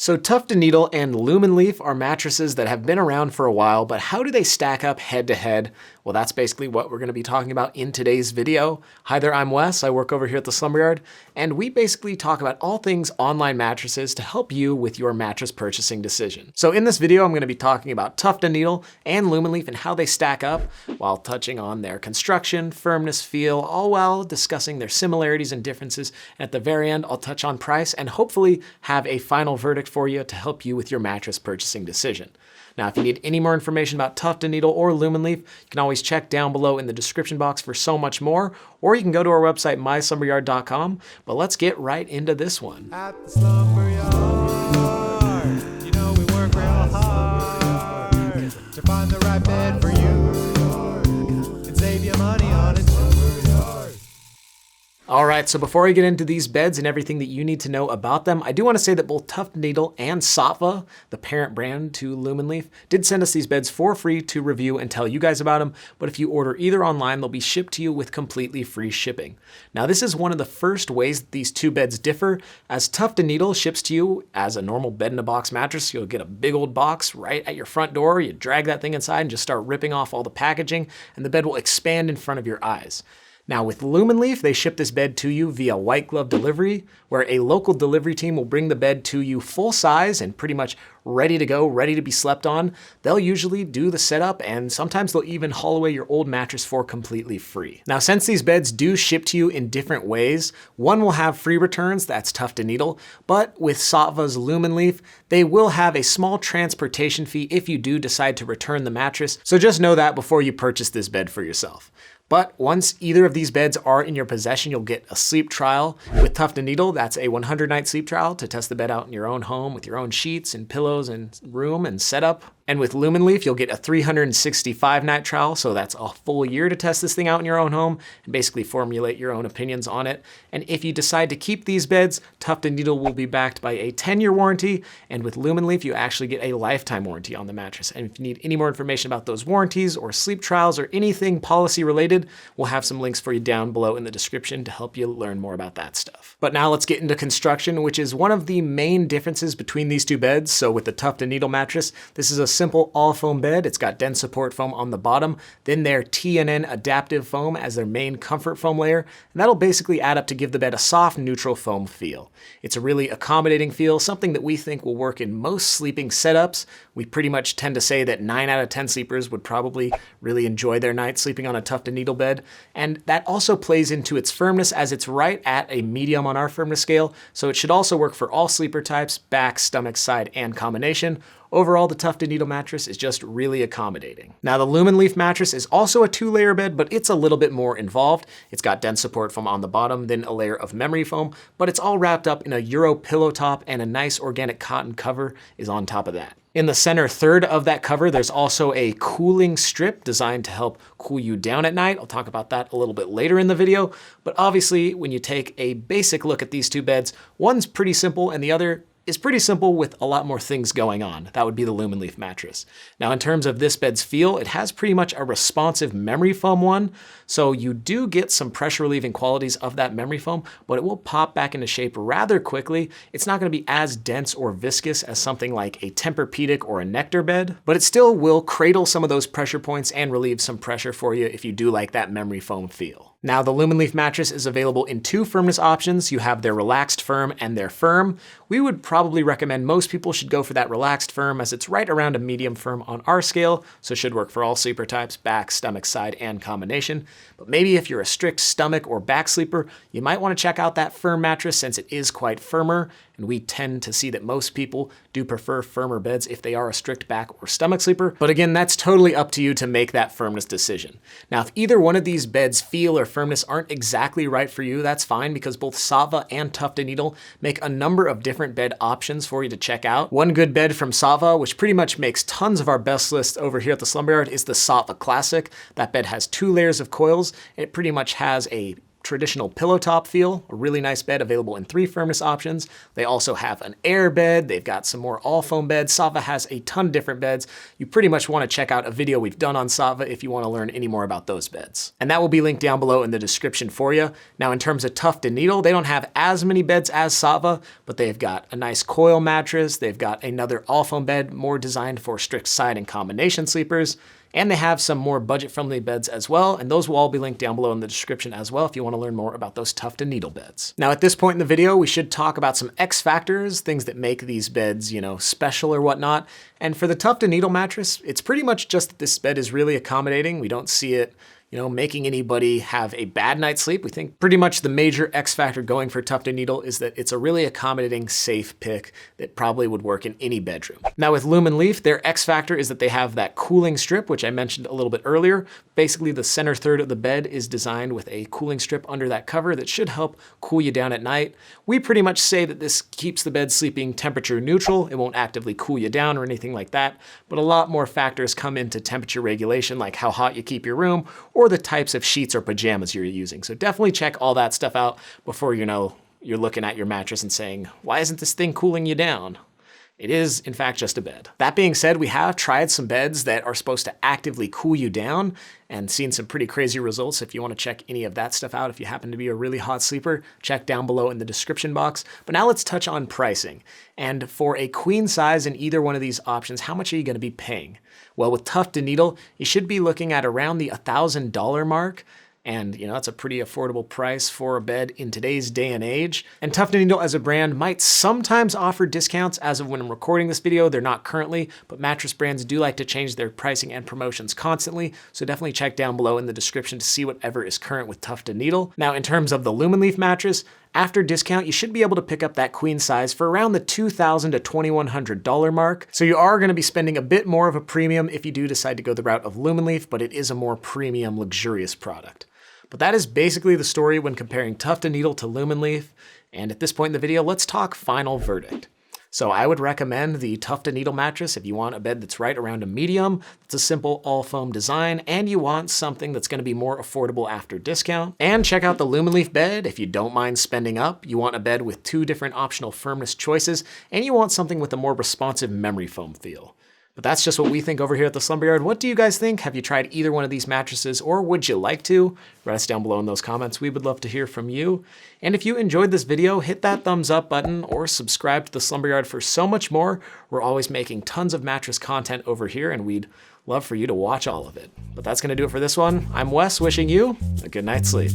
So Tuft & Needle and Loom & Leaf are mattresses that have been around for a while, but how do they stack up head to head? Well, that's basically what we're going to be talking about in today's video. Hi there, I'm Wes. I work over here at the Slumber Yard, and we basically talk about all things online mattresses to help you with your mattress purchasing decision. So in this video, I'm going to be talking about Tuft & Needle and Loom & Leaf and how they stack up, while touching on their construction, firmness, feel, all while discussing their similarities and differences. And at the very end, I'll touch on price and hopefully have a final verdict for you to help you with your mattress purchasing decision. Now, if you need any more information about Tuft & Needle or Loom & Leaf, you can always check down below in the description box for so much more, or you can go to our website, myslumberyard.com. But let's get right into this one. At the Slumber Yard, you know we work real hard to find the right bed for you and save you money on it. All right, so before I get into these beds and everything that you need to know about them, I do want to say that both Tuft & Needle and Saatva, the parent brand to Loom & Leaf, did send us these beds for free to review and tell you guys about them, but if you order either online, they'll be shipped to you with completely free shipping. Now, this is one of the first ways that these two beds differ, as Tuft & Needle ships to you as a normal bed-in-a-box mattress. You'll get a big old box right at your front door, you drag that thing inside and just start ripping off all the packaging, and the bed will expand in front of your eyes. Now with Loom & Leaf, they ship this bed to you via white glove delivery, where a local delivery team will bring the bed to you full size and pretty much ready to go, ready to be slept on. They'll usually do the setup, and sometimes they'll even haul away your old mattress for completely free. Now, since these beds do ship to you in different ways, one will have free returns, that's Tuft & Needle, but with Saatva's Loom & Leaf, they will have a small transportation fee if you do decide to return the mattress, so just know that before you purchase this bed for yourself. But once either of these beds are in your possession, you'll get a sleep trial. With Tuft & Needle, that's a 100-night sleep trial to test the bed out in your own home with your own sheets and pillows and room and setup. And with Loom & Leaf, you'll get a 365-night trial, so that's a full year to test this thing out in your own home and basically formulate your own opinions on it. And if you decide to keep these beds, Tuft & Needle will be backed by a 10-year warranty, and with Loom & Leaf, you actually get a lifetime warranty on the mattress. And if you need any more information about those warranties or sleep trials or anything policy related, we'll have some links for you down below in the description to help you learn more about that stuff. But now let's get into construction, which is one of the main differences between these two beds. So with the Tuft & Needle mattress, this is a simple all foam bed. It's got dense support foam on the bottom, then their T&N adaptive foam as their main comfort foam layer, and that'll basically add up to give the bed a soft, neutral foam feel. It's a really accommodating feel, something that we think will work in most sleeping setups. We pretty much tend to say that 9 out of 10 sleepers would probably really enjoy their night sleeping on a Tuft & Needle bed, and that also plays into its firmness as it's right at a medium on our firmness scale, so it should also work for all sleeper types, back, stomach, side, and combination. Overall, the Tuft & Needle mattress is just really accommodating. Now, the Loom & Leaf mattress is also a 2-layer bed, but it's a little bit more involved. It's got dense support foam on the bottom, then a layer of memory foam, but it's all wrapped up in a Euro pillow top, and a nice organic cotton cover is on top of that. In the center third of that cover, there's also a cooling strip designed to help cool you down at night. I'll talk about that a little bit later in the video, but obviously when you take a basic look at these two beds, one's pretty simple and the other is pretty simple with a lot more things going on. That would be the Loom & Leaf mattress. Now, in terms of this bed's feel, it has pretty much a responsive memory foam one, so you do get some pressure relieving qualities of that memory foam, but it will pop back into shape rather quickly. It's not gonna be as dense or viscous as something like a Tempur-Pedic or a Nectar bed, but it still will cradle some of those pressure points and relieve some pressure for you if you do like that memory foam feel. Now, the Loom & Leaf mattress is available in 2 firmness options. You have their relaxed firm and their firm. We would probably recommend most people should go for that relaxed firm, as it's right around a medium firm on our scale, so should work for all sleeper types, back, stomach, side, and combination. But maybe if you're a strict stomach or back sleeper, you might want to check out that firm mattress since it is quite firmer, and we tend to see that most people do prefer firmer beds if they are a strict back or stomach sleeper. But again, that's totally up to you to make that firmness decision. Now, if either one of these beds feel or firmness aren't exactly right for you, that's fine, because both Saatva and Tuft & Needle make a number of different bed options for you to check out. One good bed from Saatva, which pretty much makes tons of our best lists over here at the Slumber Yard, is the Saatva Classic. That bed has 2 layers of coils, and it pretty much has a traditional pillow top feel, a really nice bed available in 3 firmness options. They also have an air bed. They've got some more all foam beds. Saatva has a ton of different beds. You pretty much want to check out a video we've done on Saatva if you want to learn any more about those beds. And that will be linked down below in the description for you. Now in terms of Tuft and Needle, they don't have as many beds as Saatva, but they've got a nice coil mattress. They've got another all foam bed, more designed for strict side and combination sleepers. And they have some more budget-friendly beds as well, and those will all be linked down below in the description as well if you want to learn more about those Tuft and Needle beds. Now at this point in the video, we should talk about some X factors, things that make these beds, special or whatnot. And for the Tuft and Needle mattress, it's pretty much just that this bed is really accommodating. We don't see it making anybody have a bad night's sleep. We think pretty much the major X factor going for Tuft and Needle is that it's a really accommodating, safe pick that probably would work in any bedroom. Now with Loom and Leaf, their X factor is that they have that cooling strip, which I mentioned a little bit earlier. Basically, the center third of the bed is designed with a cooling strip under that cover that should help cool you down at night. We pretty much say that this keeps the bed sleeping temperature neutral. It won't actively cool you down or anything like that, but a lot more factors come into temperature regulation, like how hot you keep your room, or the types of sheets or pajamas you're using. So definitely check all that stuff out before you're looking at your mattress and saying, why isn't this thing cooling you down? It is, in fact, just a bed. That being said, we have tried some beds that are supposed to actively cool you down and seen some pretty crazy results. If you want to check any of that stuff out, if you happen to be a really hot sleeper, check down below in the description box. But now let's touch on pricing. And for a queen size in either one of these options, how much are you going to be paying? Well, with Tuft and Needle, you should be looking at around the $1,000 mark. And that's a pretty affordable price for a bed in today's day and age. And Tuft and Needle as a brand might sometimes offer discounts. As of when I'm recording this video, they're not currently, but mattress brands do like to change their pricing and promotions constantly. So definitely check down below in the description to see whatever is current with Tuft and Needle. Now, in terms of the Loom and Leaf mattress, after discount, you should be able to pick up that queen size for around the $2,000 to $2,100 mark. So you are going to be spending a bit more of a premium if you do decide to go the route of Loom and Leaf, but it is a more premium, luxurious product. But that is basically the story when comparing Tuft and Needle to Loom and Leaf. And at this point in the video, let's talk final verdict. So I would recommend the Tuft and Needle mattress if you want a bed that's right around a medium, it's a simple all foam design, and you want something that's going to be more affordable after discount. And check out the Loom and Leaf bed if you don't mind spending up. You want a bed with 2 different optional firmness choices, and you want something with a more responsive memory foam feel. But that's just what we think over here at the Slumber Yard. What do you guys think? Have you tried either one of these mattresses, or would you like to? Write us down below in those comments. We would love to hear from you. And if you enjoyed this video, hit that thumbs up button or subscribe to the Slumber Yard for so much more. We're always making tons of mattress content over here, and we'd love for you to watch all of it. But that's going to do it for this one. I'm Wes, wishing you a good night's sleep.